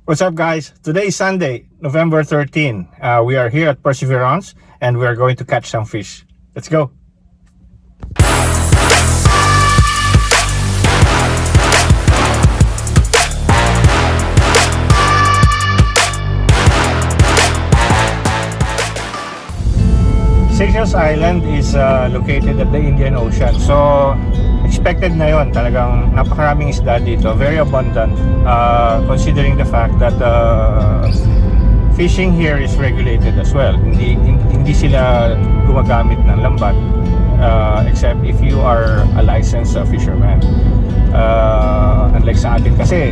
What's up, guys? Today is Sunday, November 13. We are here at Perseverance and we are going to catch some fish. Let's go. Seychelles Island is located at the Indian Ocean. So, expected na yon. Talagang napakaraming isda dito. Very abundant considering the fact that fishing here is regulated as well. Hindi sila gumagamit ng lambat except if you are a licensed fisherman. Unlike sa atin kasi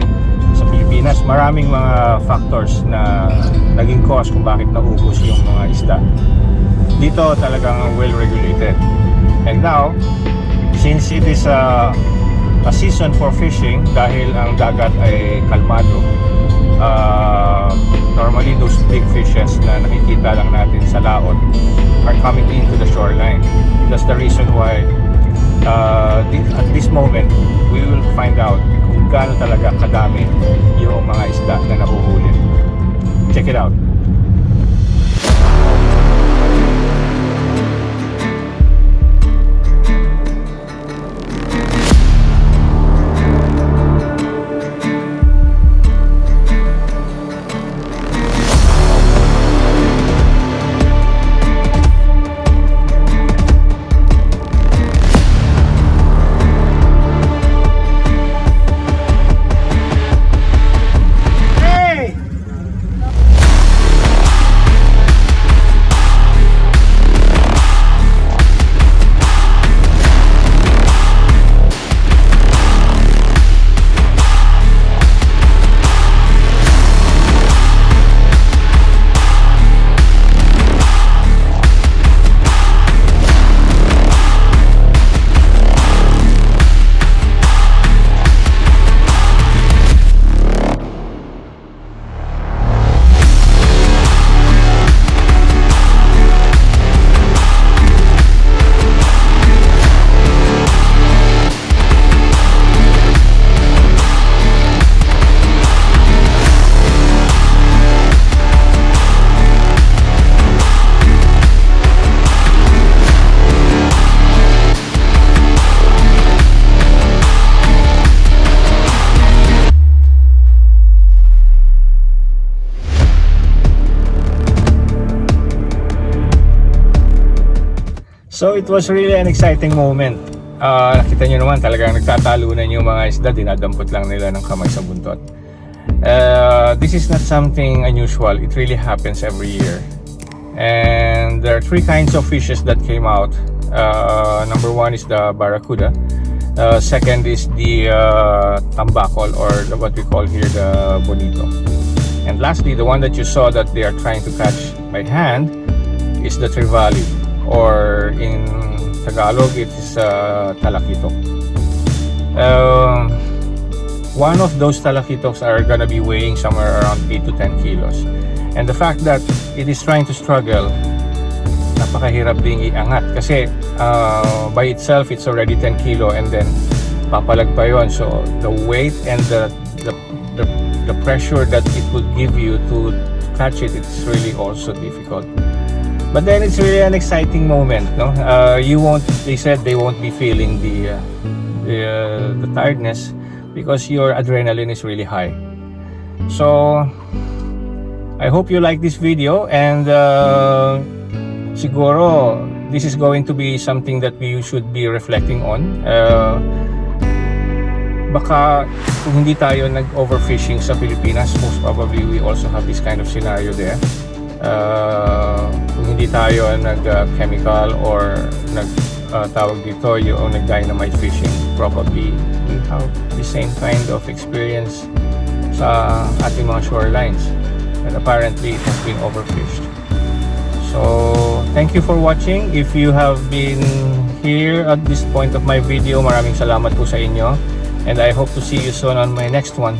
sa Pilipinas, maraming mga factors na naging cause kung bakit naubos yung mga isda. Dito talagang well regulated. And now, since it is a season for fishing, dahil ang dagat ay kalmado, normally those big fishes na nakikita lang natin sa laot are coming into the shoreline. That's the reason why at this moment we will find out kung gaano talaga kadami yung mga isda na nahuhuli. Check it out. So it was really an exciting moment. Nakita nyo naman talagang nagtatalunan yung mga isda, dinadampot lang nila ng kamay sa buntot. This is not something unusual. It really happens every year. And there are three kinds of fishes that came out. Number one is the barracuda. Second is the tambakol, or what we call here the bonito. And lastly, the one that you saw that they are trying to catch by hand is the Trevally, or in Tagalog it is talakitok. One of those talakitos are gonna be weighing somewhere around 8 to 10 kilos. And the fact that it is trying to struggle, napakahirap ding iangat kasi by itself it's already 10 kilo and then papalag pa yun. So the weight and the pressure that it would give you to catch it, it's really also difficult. But then it's really an exciting moment, no? They said they won't be feeling the tiredness because your adrenaline is really high. So I hope you like this video, and siguro this is going to be something that we should be reflecting on. Baka kung hindi tayo nag-overfishing sa Pilipinas, most probably we also have this kind of scenario there. Kung hindi tayo nag-chemical or tawag dito yung nag-dynamite fishing, probably we have the same kind of experience sa ating mga shorelines, and apparently it has been overfished. So thank you for watching. If you have been here at this point of my video, maraming salamat po sa inyo, and I hope to see you soon on my next one.